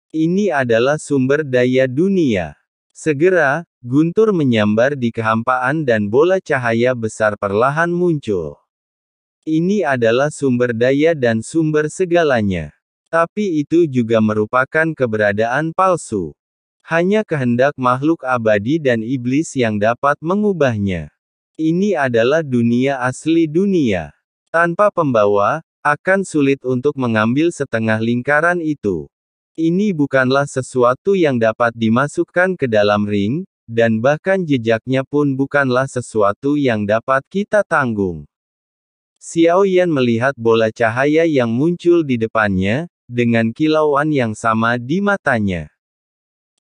Ini adalah sumber daya dunia. Segera, guntur menyambar di kehampaan dan bola cahaya besar perlahan muncul. Ini adalah sumber daya dan sumber segalanya. Tapi itu juga merupakan keberadaan palsu. Hanya kehendak makhluk abadi dan iblis yang dapat mengubahnya. Ini adalah dunia asli dunia. Tanpa pembawa, akan sulit untuk mengambil setengah lingkaran itu. Ini bukanlah sesuatu yang dapat dimasukkan ke dalam ring, dan bahkan jejaknya pun bukanlah sesuatu yang dapat kita tanggung. Xiao Yan melihat bola cahaya yang muncul di depannya, dengan kilauan yang sama di matanya.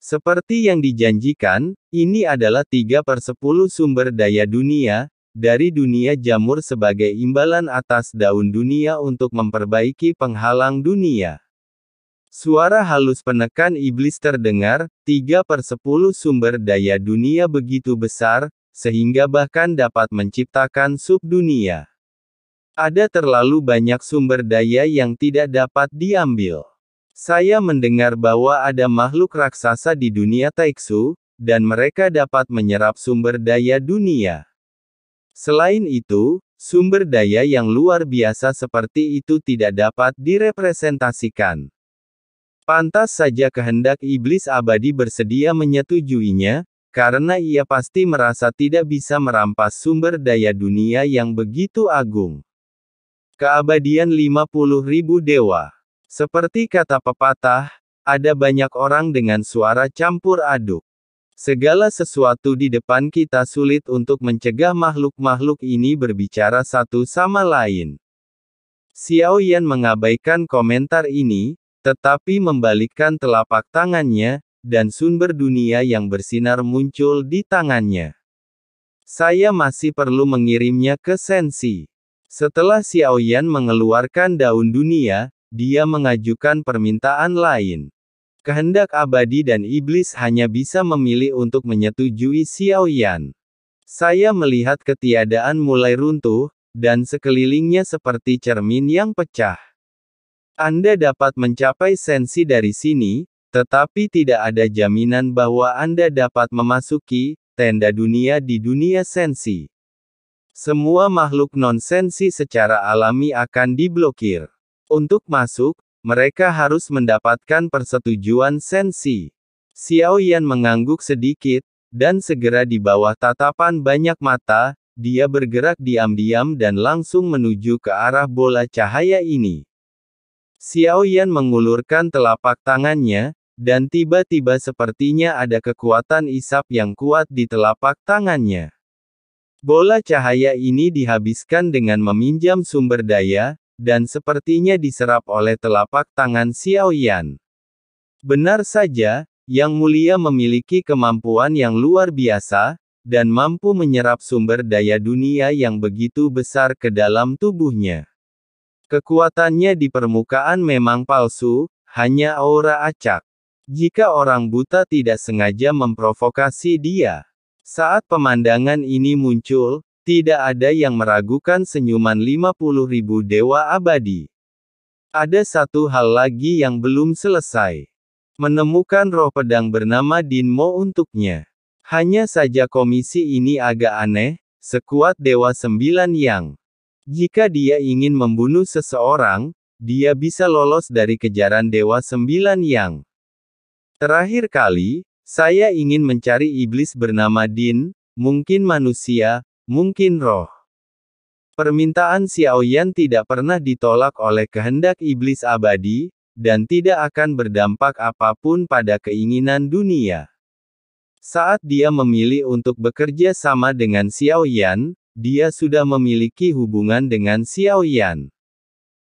Seperti yang dijanjikan, ini adalah 3/10 sumber daya dunia, dari dunia jamur sebagai imbalan atas daun dunia untuk memperbaiki penghalang dunia. Suara halus penekan iblis terdengar, 3/10 sumber daya dunia begitu besar, sehingga bahkan dapat menciptakan subdunia. Ada terlalu banyak sumber daya yang tidak dapat diambil. Saya mendengar bahwa ada makhluk raksasa di dunia Taiksu, dan mereka dapat menyerap sumber daya dunia. Selain itu, sumber daya yang luar biasa seperti itu tidak dapat direpresentasikan. Pantas saja kehendak iblis abadi bersedia menyetujuinya, karena ia pasti merasa tidak bisa merampas sumber daya dunia yang begitu agung. Keabadian 50.000 dewa. Seperti kata pepatah, ada banyak orang dengan suara campur aduk. Segala sesuatu di depan kita sulit untuk mencegah makhluk-makhluk ini berbicara satu sama lain. Xiao Yan mengabaikan komentar ini, tetapi membalikkan telapak tangannya, dan sumber dunia yang bersinar muncul di tangannya. Saya masih perlu mengirimnya ke Sensi. Setelah Xiao Yan mengeluarkan daun dunia, dia mengajukan permintaan lain. Kehendak abadi dan iblis hanya bisa memilih untuk menyetujui Xiao Yan. Saya melihat ketiadaan mulai runtuh, dan sekelilingnya seperti cermin yang pecah. Anda dapat mencapai sensi dari sini, tetapi tidak ada jaminan bahwa Anda dapat memasuki tenda dunia di dunia sensi. Semua makhluk non-sensi secara alami akan diblokir. Untuk masuk, mereka harus mendapatkan persetujuan sensi. Xiao Yan mengangguk sedikit, dan segera di bawah tatapan banyak mata, dia bergerak diam-diam dan langsung menuju ke arah bola cahaya ini. Xiao Yan mengulurkan telapak tangannya, dan tiba-tiba sepertinya ada kekuatan isap yang kuat di telapak tangannya. Bola cahaya ini dihabiskan dengan meminjam sumber daya, dan sepertinya diserap oleh telapak tangan Xiao Yan. Benar saja, Yang Mulia memiliki kemampuan yang luar biasa, dan mampu menyerap sumber daya dunia yang begitu besar ke dalam tubuhnya. Kekuatannya di permukaan memang palsu, hanya aura acak. Jika orang buta tidak sengaja memprovokasi dia. Saat pemandangan ini muncul, tidak ada yang meragukan senyuman 50.000 dewa abadi. Ada satu hal lagi yang belum selesai. Menemukan roh pedang bernama Dinmo untuknya. Hanya saja komisi ini agak aneh, sekuat Dewa 9 Yang. Jika dia ingin membunuh seseorang, dia bisa lolos dari kejaran Dewa 9 Yang. Terakhir kali, saya ingin mencari iblis bernama Din, mungkin manusia, mungkin roh. Permintaan Xiao Yan tidak pernah ditolak oleh kehendak iblis abadi, dan tidak akan berdampak apapun pada keinginan dunia. Saat dia memilih untuk bekerja sama dengan Xiao Yan, dia sudah memiliki hubungan dengan Xiao Yan.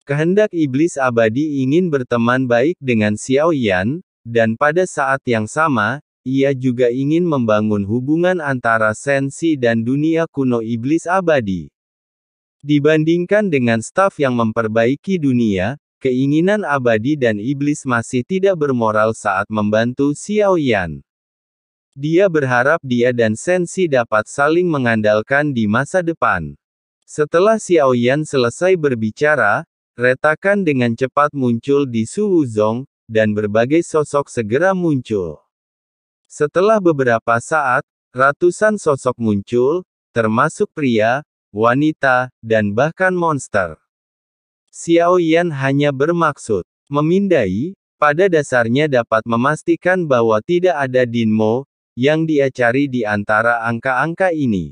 Kehendak iblis abadi ingin berteman baik dengan Xiao Yan, dan pada saat yang sama, ia juga ingin membangun hubungan antara sensi dan dunia kuno iblis abadi. Dibandingkan dengan staf yang memperbaiki dunia, keinginan abadi dan iblis masih tidak bermoral saat membantu Xiao Yan. Dia berharap dia dan sensi dapat saling mengandalkan di masa depan. Setelah Xiao Yan selesai berbicara, retakan dengan cepat muncul di Su Wuzong, dan berbagai sosok segera muncul. Setelah beberapa saat, ratusan sosok muncul, termasuk pria, wanita, dan bahkan monster. Xiao Yan hanya bermaksud memindai, pada dasarnya dapat memastikan bahwa tidak ada Dinmo yang dia cari di antara angka-angka ini.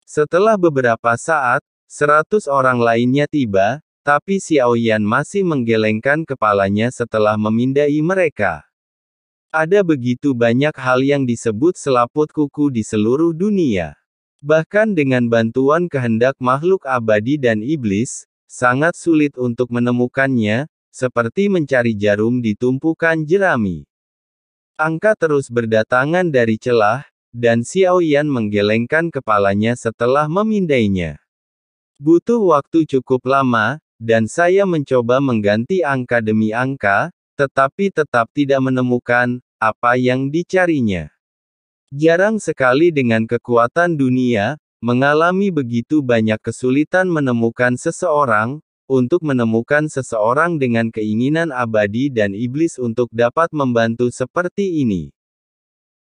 Setelah beberapa saat, 100 orang lainnya tiba, tapi Xiao Yan masih menggelengkan kepalanya setelah memindai mereka. Ada begitu banyak hal yang disebut selaput kuku di seluruh dunia. Bahkan dengan bantuan kehendak makhluk abadi dan iblis, sangat sulit untuk menemukannya, seperti mencari jarum di tumpukan jerami. Angka terus berdatangan dari celah, dan Xiao Yan menggelengkan kepalanya setelah memindainya. Butuh waktu cukup lama, dan saya mencoba mengganti angka demi angka, tetapi tetap tidak menemukan apa yang dicarinya. Jarang sekali dengan kekuatan dunia, mengalami begitu banyak kesulitan menemukan seseorang, untuk menemukan seseorang dengan keinginan abadi dan iblis untuk dapat membantu seperti ini.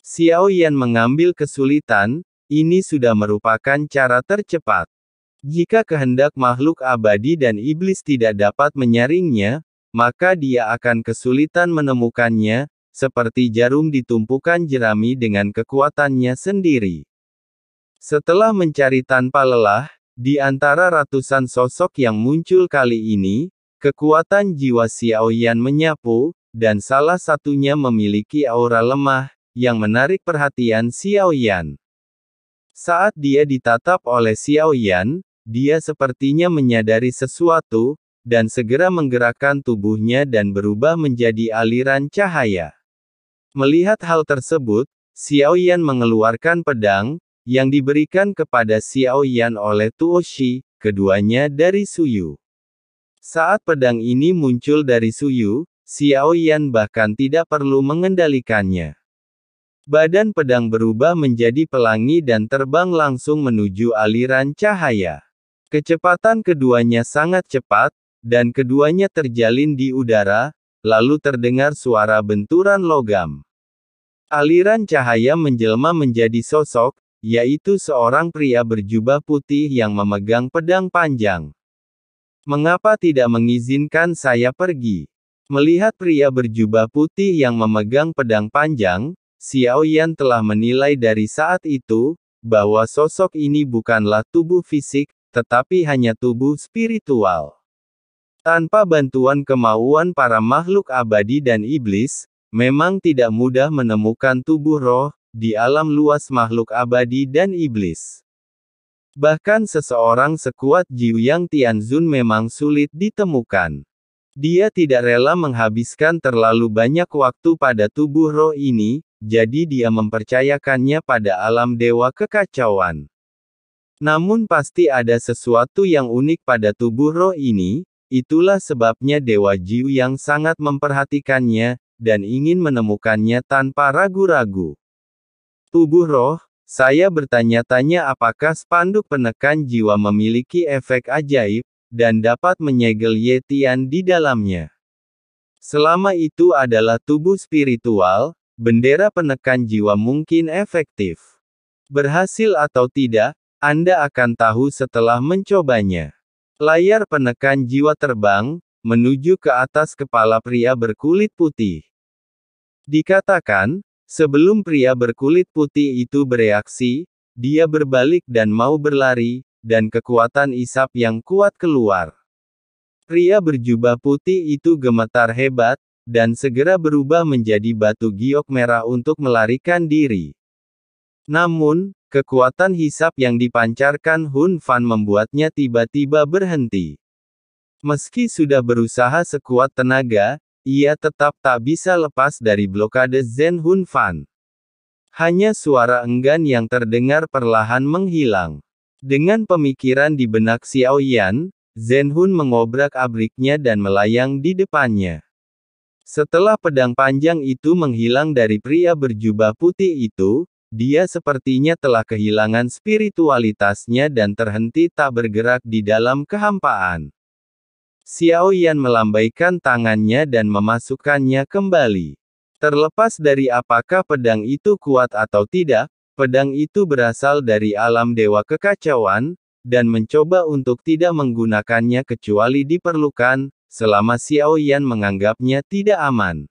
Xiao Yan mengambil kesulitan, ini sudah merupakan cara tercepat. Jika kehendak makhluk abadi dan iblis tidak dapat menyaringnya, maka dia akan kesulitan menemukannya, seperti jarum di tumpukan jerami dengan kekuatannya sendiri. Setelah mencari tanpa lelah, di antara ratusan sosok yang muncul kali ini, kekuatan jiwa Xiao Yan menyapu, dan salah satunya memiliki aura lemah, yang menarik perhatian Xiao Yan. Saat dia ditatap oleh Xiao Yan, dia sepertinya menyadari sesuatu, dan segera menggerakkan tubuhnya dan berubah menjadi aliran cahaya. Melihat hal tersebut, Xiao Yan mengeluarkan pedang, yang diberikan kepada Xiao Yan oleh Tuo Shi, keduanya dari Suyu. Saat pedang ini muncul dari Suyu, Xiao Yan bahkan tidak perlu mengendalikannya. Badan pedang berubah menjadi pelangi dan terbang langsung menuju aliran cahaya. Kecepatan keduanya sangat cepat, dan keduanya terjalin di udara, lalu terdengar suara benturan logam. Aliran cahaya menjelma menjadi sosok, yaitu seorang pria berjubah putih yang memegang pedang panjang. Mengapa tidak mengizinkan saya pergi? Melihat pria berjubah putih yang memegang pedang panjang, Xiao Yan telah menilai dari saat itu, bahwa sosok ini bukanlah tubuh fisik, tetapi hanya tubuh spiritual. Tanpa bantuan kemauan para makhluk abadi dan iblis, memang tidak mudah menemukan tubuh roh, di alam luas makhluk abadi dan iblis. Bahkan seseorang sekuat Jiu Yang Tianzun memang sulit ditemukan. Dia tidak rela menghabiskan terlalu banyak waktu pada tubuh roh ini, jadi dia mempercayakannya pada alam dewa kekacauan. Namun pasti ada sesuatu yang unik pada tubuh roh ini, itulah sebabnya Dewa Jiu yang sangat memperhatikannya, dan ingin menemukannya tanpa ragu-ragu. Tubuh roh, saya bertanya-tanya apakah spanduk penekan jiwa memiliki efek ajaib, dan dapat menyegel Yetian di dalamnya. Selama itu adalah tubuh spiritual, bendera penekan jiwa mungkin efektif. Berhasil atau tidak, Anda akan tahu setelah mencobanya. Layar penekan jiwa terbang, menuju ke atas kepala pria berkulit putih. Dikatakan, sebelum pria berkulit putih itu bereaksi, dia berbalik dan mau berlari, dan kekuatan isap yang kuat keluar. Pria berjubah putih itu gemetar hebat, dan segera berubah menjadi batu giok merah untuk melarikan diri. Namun, kekuatan hisap yang dipancarkan Hun Fan membuatnya tiba-tiba berhenti. Meski sudah berusaha sekuat tenaga, ia tetap tak bisa lepas dari blokade Zen Hun Fan. Hanya suara enggan yang terdengar perlahan menghilang. Dengan pemikiran di benak Xiao Yan, Zen Hun mengobrak-abriknya dan melayang di depannya. Setelah pedang panjang itu menghilang dari pria berjubah putih itu, dia sepertinya telah kehilangan spiritualitasnya dan terhenti tak bergerak di dalam kehampaan. Xiao Yan melambaikan tangannya dan memasukkannya kembali. Terlepas dari apakah pedang itu kuat atau tidak, pedang itu berasal dari alam dewa kekacauan, dan mencoba untuk tidak menggunakannya kecuali diperlukan, selama Xiao Yan menganggapnya tidak aman.